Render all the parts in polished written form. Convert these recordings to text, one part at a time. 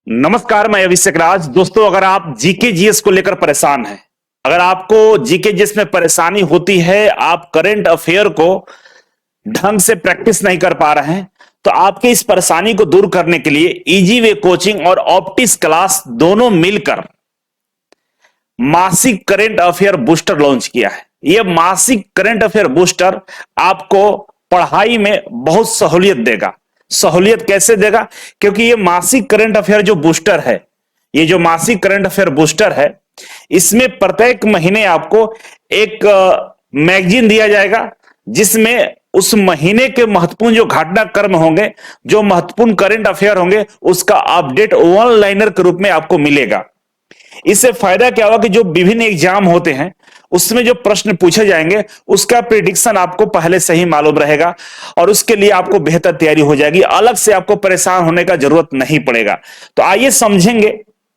नमस्कार, मैं अभिषेक राज। दोस्तों, अगर आप जीके जीएस को लेकर परेशान हैं, अगर आपको जीके जीएस में परेशानी होती है, आप करंट अफेयर को ढंग से प्रैक्टिस नहीं कर पा रहे हैं, तो आपके इस परेशानी को दूर करने के लिए इजी वे कोचिंग और ऑप्टिक्स क्लास दोनों मिलकर मासिक करंट अफेयर बूस्टर लॉन्च किया है। यह मासिक करंट अफेयर बूस्टर आपको पढ़ाई में बहुत सहूलियत देगा। सहूलियत कैसे देगा? क्योंकि ये मासिक करंट अफेयर जो बूस्टर है, ये जो मासिक करंट अफेयर बूस्टर है, इसमें प्रत्येक महीने आपको एक मैगजीन दिया जाएगा, जिसमें उस महीने के महत्वपूर्ण जो घटनाक्रम होंगे, जो महत्वपूर्ण करंट अफेयर होंगे, उसका अपडेट वन लाइनर के रूप में आपको मिलेगा। इससे फायदा क्या होगा कि जो विभिन्न एग्जाम होते हैं उसमें जो प्रश्न पूछे जाएंगे उसका प्रिडिक्शन आपको पहले से ही मालूम रहेगा और उसके लिए आपको बेहतर तैयारी हो जाएगी। अलग से आपको परेशान होने का जरूरत नहीं पड़ेगा। तो आइए समझेंगे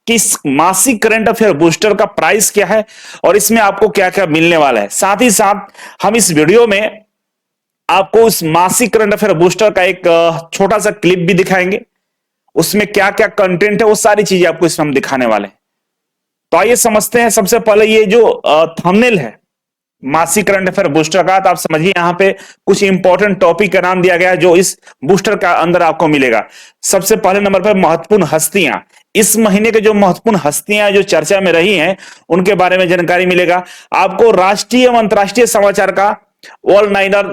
कि इस मासिक करंट अफेयर बूस्टर का प्राइस क्या है और इसमें आपको क्या क्या मिलने वाला है। साथ ही साथ हम इस वीडियो में आपको उस मासिक करंट अफेयर बूस्टर का एक छोटा सा क्लिप भी दिखाएंगे। उसमें क्या क्या कंटेंट है वो सारी चीजें आपको इसमें हम दिखाने वाले हैं। तो आइए समझते हैं। सबसे पहले ये जो थंबनेल है मासिक करंट अफेयर बूस्टर का, तो आप समझिए यहाँ पे कुछ इंपॉर्टेंट टॉपिक का नाम दिया गया है जो इस बूस्टर का अंदर आपको मिलेगा। सबसे पहले नंबर पर महत्वपूर्ण हस्तियां। इस महीने के जो महत्वपूर्ण हस्तियां जो चर्चा में रही हैं उनके बारे में जानकारी मिलेगा। आपको राष्ट्रीय एवं अंतरराष्ट्रीय समाचार का ऑल नाइनर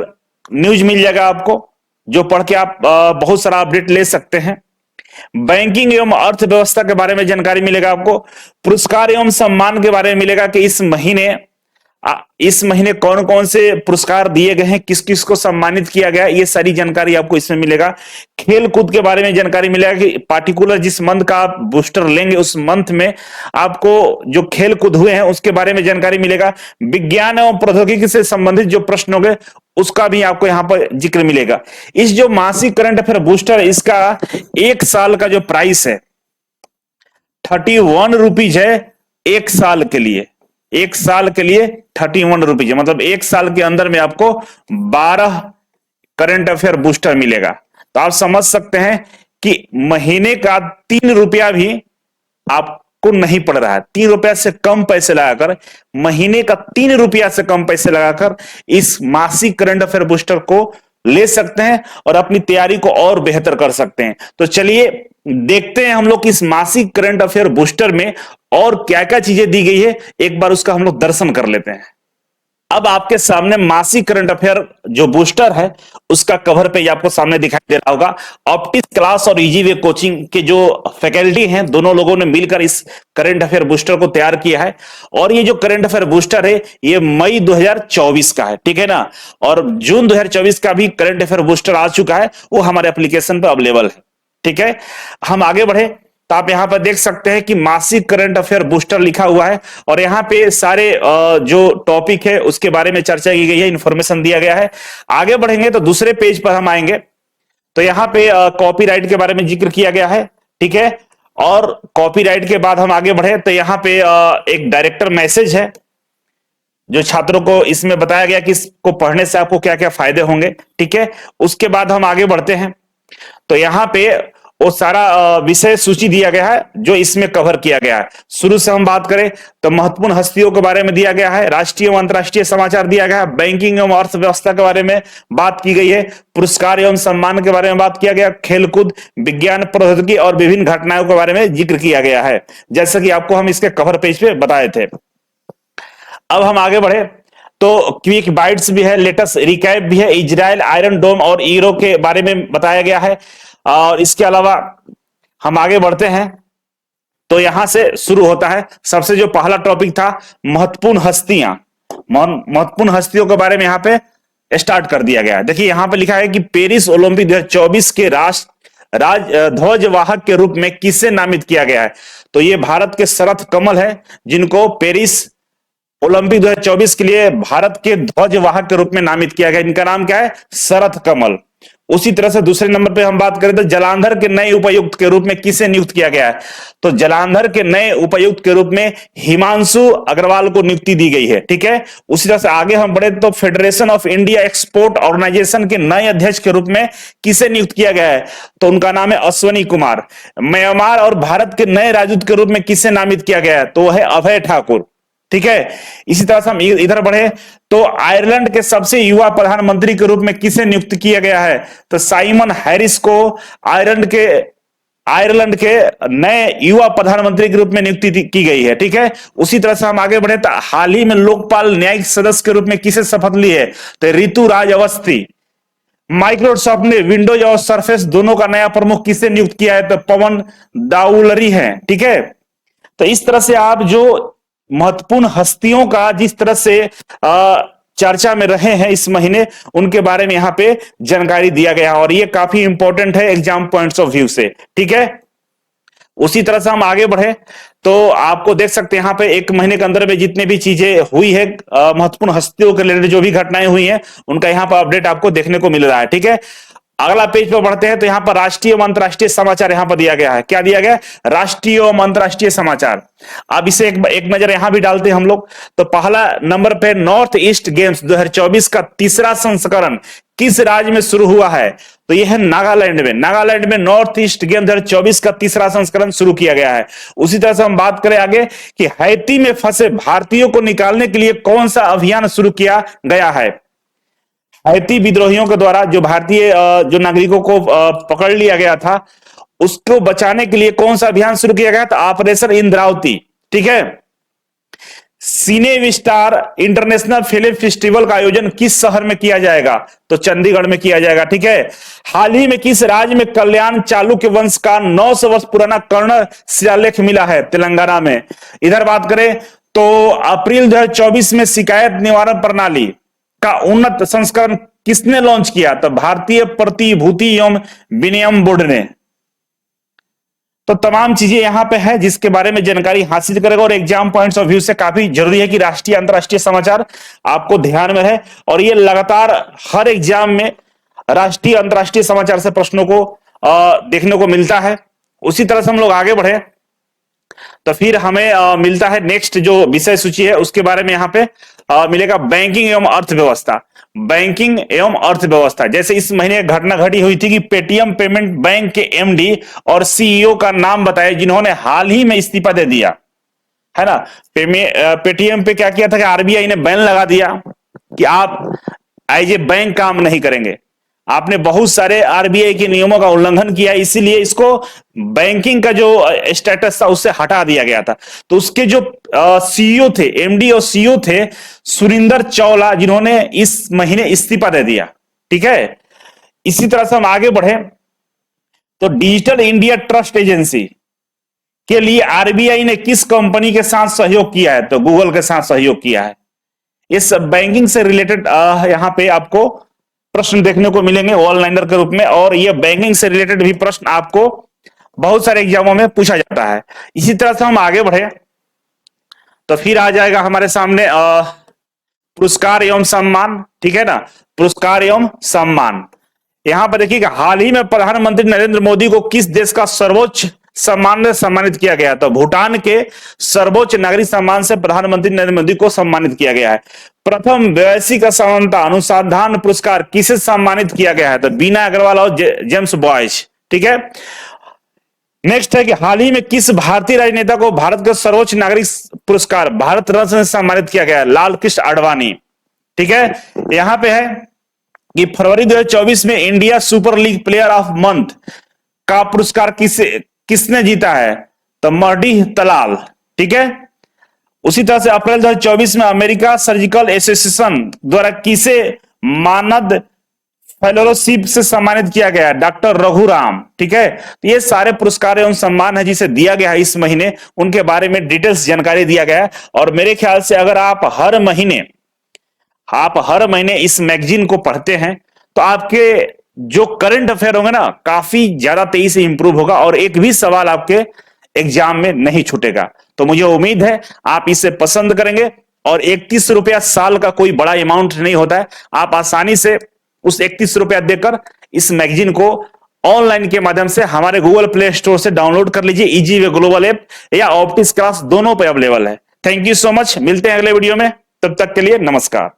न्यूज मिल जाएगा आपको, जो पढ़ के आप बहुत सारा अपडेट ले सकते हैं। बैंकिंग एवं अर्थव्यवस्था के बारे में जानकारी मिलेगा आपको। पुरस्कार एवं सम्मान के बारे में मिलेगा कि इस महीने कौन कौन से पुरस्कार दिए गए हैं, किस किस को सम्मानित किया गया, ये सारी जानकारी आपको इसमें मिलेगा। खेल कूद के बारे में जानकारी मिलेगा कि पार्टिकुलर जिस मंथ का आप बूस्टर लेंगे उस मंथ में आपको जो खेल कूद हुए हैं उसके बारे में जानकारी मिलेगा। विज्ञान एवं प्रौद्योगिकी से संबंधित जो प्रश्न होंगे उसका भी आपको यहां पर जिक्र मिलेगा। इस जो मासिक करंट अफेयर बूस्टर है, इसका एक साल का जो प्राइस है 31 रुपीज है। एक साल के लिए, एक साल के लिए 31 रुपीज है। मतलब एक साल के अंदर में आपको 12 करंट अफेयर बूस्टर मिलेगा। तो आप समझ सकते हैं कि महीने का 3 रुपया भी आपको नहीं पड़ रहा है। 3 रुपया से कम पैसे लगाकर, महीने का 3 रुपया से कम पैसे लगाकर इस मासिक करंट अफेयर बूस्टर को ले सकते हैं और अपनी तैयारी को और बेहतर कर सकते हैं। तो चलिए देखते हैं हम लोग इस मासिक करंट अफेयर बूस्टर में और क्या क्या चीजें दी गई है। एक बार उसका हम लोग दर्शन कर लेते हैं। अब आपके सामने मासिक करंट अफेयर जो बूस्टर है उसका कवर पेज आपको सामने दिखाई दे रहा होगा। ऑप्टिक्स क्लास और इजी वे कोचिंग के जो फैकल्टी हैं दोनों लोगों ने मिलकर इस करंट अफेयर बूस्टर को तैयार किया है। और ये जो करंट अफेयर बूस्टर है ये मई 2024 का है, ठीक है ना। और जून 2024 का भी करंट अफेयर बूस्टर आ चुका है, वो हमारे एप्लीकेशन पर अवेलेबल है, ठीक है। हम आगे बढ़े तो आप यहां पर देख सकते हैं कि मासिक करंट अफेयर बूस्टर लिखा हुआ है और यहां पे सारे जो टॉपिक है उसके बारे में चर्चा की गई है, इंफॉर्मेशन दिया गया है। आगे बढ़ेंगे तो दूसरे पेज पर हम आएंगे तो यहां पे कॉपीराइट के बारे में जिक्र किया गया है, ठीक है। और कॉपीराइट के बाद हम आगे बढ़े तो यहां पे एक डायरेक्टर मैसेज है जो छात्रों को इसमें बताया गया कि इसको पढ़ने से आपको क्या क्या फायदे होंगे, ठीक है। उसके बाद हम आगे बढ़ते हैं तो यहां पे वो सारा विषय सूची दिया गया है जो इसमें कवर किया गया है। शुरू से हम बात करें तो महत्वपूर्ण हस्तियों के बारे में दिया गया है, राष्ट्रीय एवं अंतरराष्ट्रीय समाचार दिया गया है, बैंकिंग एवं अर्थव्यवस्था के बारे में बात की गई है, पुरस्कार एवं सम्मान के बारे में बात किया गया, खेलकूद, विज्ञान प्रौद्योगिकी और विभिन्न घटनाओं के बारे में जिक्र किया गया है, जैसा कि आपको हम इसके कवर पेज पे बताए थे। अब हम आगे बढ़े तो क्विक बाइट्स भी है, लेटेस्ट रिकैप भी है, इजराइल, आयरन डोम और ईरो के बारे में बताया गया है। और इसके अलावा हम आगे बढ़ते हैं तो यहां से शुरू होता है। सबसे जो पहला टॉपिक था महत्वपूर्ण हस्तियां, महत्वपूर्ण हस्तियों के बारे में यहां पे स्टार्ट कर दिया गया है। देखिए यहां पे लिखा है कि पेरिस ओलंपिक 2024 के ध्वजवाहक के रूप में किसे नामित किया गया है। तो ये भारत के शरथ कमल है जिनको पेरिस ओलंपिक 2024 के लिए भारत के ध्वजवाहक के रूप में नामित किया गया। इनका नाम क्या है? शरथ कमल। उसी तरह से दूसरे नंबर पे हम बात करें तो जालंधर के नए उपायुक्त के रूप में किसे नियुक्त किया गया है? तो जालंधर के नए उपायुक्त के रूप में हिमांशु अग्रवाल को नियुक्ति दी गई है। ठीक है, उसी तरह से आगे हम बढ़े तो federation of India export organisation के नए अध्यक्ष के रूप में किसे नियुक्त किया गया है? तो उनका नाम है अश्वनी कुमार। म्यांमार और भारत के नए राजदूत के रूप में किसे नामित किया गया है? तो वह है अभय ठाकुर। ठीक है, इसी तरह से हम इधर बढ़े तो आयरलैंड के सबसे युवा प्रधानमंत्री के रूप में किसे नियुक्त किया गया है? तो साइमन हैरिस को आयरलैंड के नए युवा प्रधानमंत्री के रूप में नियुक्ति की गई है। ठीक है, उसी तरह से हम आगे बढ़े तो हाल ही में लोकपाल न्यायिक सदस्य के रूप में किसे शपथ ली है? तो ऋतुराज अवस्थी। माइक्रोसॉफ्ट ने विंडोज और सरफेस दोनों का नया प्रमुख किसे नियुक्त किया है? तो पवन दाउलरी है। ठीक है, तो इस तरह से आप जो महत्वपूर्ण हस्तियों का जिस तरह से चर्चा में रहे हैं इस महीने, उनके बारे में यहां पे जानकारी दिया गया है और ये काफी इंपॉर्टेंट है एग्जाम पॉइंट्स ऑफ व्यू से। ठीक है, उसी तरह से हम आगे बढ़े तो आपको देख सकते हैं यहां पे एक महीने के अंदर में जितने भी चीजें हुई है, महत्वपूर्ण हस्तियों के रिलेटेड जो भी घटनाएं हुई हैं, उनका यहां पर अपडेट आपको देखने को मिल रहा है। ठीक है, अगला पेज पर बढ़ते हैं तो यहां पर राष्ट्रीय एवं अंतरराष्ट्रीय समाचार यहां पर दिया गया है। क्या दिया गया है? राष्ट्रीय एवं अंतरराष्ट्रीय समाचार। अब इसे एक नजर यहां भी डालते हैं हम लोग। तो पहला नंबर पे नॉर्थ ईस्ट गेम्स 2024 का तीसरा संस्करण किस राज्य में शुरू हुआ है? तो यह है नागालैंड में। नागालैंड में नॉर्थ ईस्ट गेम 2024 का तीसरा संस्करण शुरू किया गया है। उसी तरह से हम बात करें आगे कि हैती में फंसे भारतीयों को निकालने के लिए कौन सा अभियान शुरू किया गया है? हैती विद्रोहियों के द्वारा जो भारतीय जो नागरिकों को पकड़ लिया गया था, उसको बचाने के लिए कौन सा अभियान शुरू किया गया था? ऑपरेशन इंद्रावती। ठीक है, सिने विस्टार इंटरनेशनल फिल्म फेस्टिवल का आयोजन किस शहर में किया जाएगा? तो चंडीगढ़ में किया जाएगा। ठीक है, हाल ही में किस राज्य में कल्याण चालुक्य वंश का 900 वर्ष पुराना कर्ण शिलालेख मिला है? तेलंगाना में। इधर बात करें तो अप्रैल 2024 में शिकायत निवारण प्रणाली का उन्नत संस्करण किसने लॉन्च किया? तो भारतीय प्रतिभूति एवं विनिमय बोर्ड ने। तो तमाम चीजें यहां पे है जिसके बारे में जानकारी हासिल करेगा और एग्जाम पॉइंट्स ऑफ व्यू से काफी जरूरी है कि राष्ट्रीय अंतरराष्ट्रीय समाचार आपको ध्यान में रहे और ये लगातार हर एग्जाम में राष्ट्रीय अंतरराष्ट्रीय समाचार से प्रश्नों को देखने को मिलता है। उसी तरह से हम लोग आगे बढ़े तो फिर हमें मिलता है नेक्स्ट जो विषय सूची है उसके बारे में यहां पे मिलेगा बैंकिंग एवं अर्थव्यवस्था। बैंकिंग एवं अर्थव्यवस्था, जैसे इस महीने घटना घटी हुई थी कि पेटीएम पेमेंट बैंक के एमडी और सीईओ का नाम बताया जिन्होंने हाल ही में इस्तीफा दे दिया है ना। पेटीएम पे क्या किया था कि आरबीआई ने बैन लगा दिया कि आप एज ए बैंक काम नहीं करेंगे। आपने बहुत सारे आरबीआई के नियमों का उल्लंघन किया, इसीलिए इसको बैंकिंग का जो स्टेटस था उससे हटा दिया गया था। तो उसके जो सीईओ थे, एमडी और सीईओ थे सुरिंदर चावला, जिन्होंने इस महीने इस्तीफा दे दिया। ठीक है, इसी तरह से हम आगे बढ़े तो डिजिटल इंडिया ट्रस्ट एजेंसी के लिए आरबीआई ने किस कंपनी के साथ सहयोग किया है? तो गूगल के साथ सहयोग किया है। इस बैंकिंग से रिलेटेड यहां पे आपको प्रश्न देखने को मिलेंगे ऑनलाइनर के रूप में और ये बैंकिंग से रिलेटेड भी प्रश्न आपको बहुत सारे एग्जामों में पूछा जाता है। इसी तरह से हम आगे बढ़े तो फिर आ जाएगा हमारे सामने पुरस्कार एवं सम्मान। ठीक है ना, पुरस्कार एवं सम्मान। यहां पर देखिएगा हाल ही में प्रधानमंत्री नरेंद्र मोदी को किस देश का सर्वोच्च सम्मान से सम्मानित किया गया? तो भूटान के सर्वोच्च नागरिक सम्मान से प्रधानमंत्री नरेंद्र मोदी को सम्मानित किया गया है। प्रथम वैश्विक असमानता अनुसंधान पुरस्कार किसे सम्मानित किया गया है? तो बीना अग्रवाल और जेम्स बॉयज। ठीक है, नेक्स्ट है कि हाल ही में किस भारतीय राजनेता को भारत का सर्वोच्च नागरिक पुरस्कार भारत रत्न से सम्मानित किया गया है? लाल कृष्ण आडवाणी। ठीक है, यहां पे है कि फरवरी 2024 में India super league player of month का पुरस्कार किसने जीता है? तो मर्डी तलाल। ठीक है, उसी तरह से अप्रैल 2024 में अमेरिका सर्जिकल एसोसिएशन द्वारा किसे मानद फेलोशिप से सम्मानित किया गया? डॉक्टर रघुराम। ठीक है, तो ये सारे पुरस्कार एवं सम्मान है जिसे दिया गया है इस महीने, उनके बारे में डिटेल्स जानकारी दिया गया है। और मेरे ख्याल से अगर आप हर महीने इस मैगजीन को पढ़ते हैं तो आपके जो करंट अफेयर होंगे ना काफी ज्यादा तेजी से इंप्रूव होगा और एक भी सवाल आपके एग्जाम में नहीं छूटेगा। तो मुझे उम्मीद है आप इसे पसंद करेंगे और 31 रुपया साल का कोई बड़ा अमाउंट नहीं होता है। आप आसानी से उस 31 रुपया देकर इस मैगजीन को ऑनलाइन के माध्यम से हमारे गूगल प्ले स्टोर से डाउनलोड कर लीजिए। इजी वे ग्लोबल ऐप या ऑप्टिक्स क्लास दोनों पे अवेलेबल है। थैंक यू सो मच, मिलते हैं अगले वीडियो में, तब तक के लिए नमस्कार।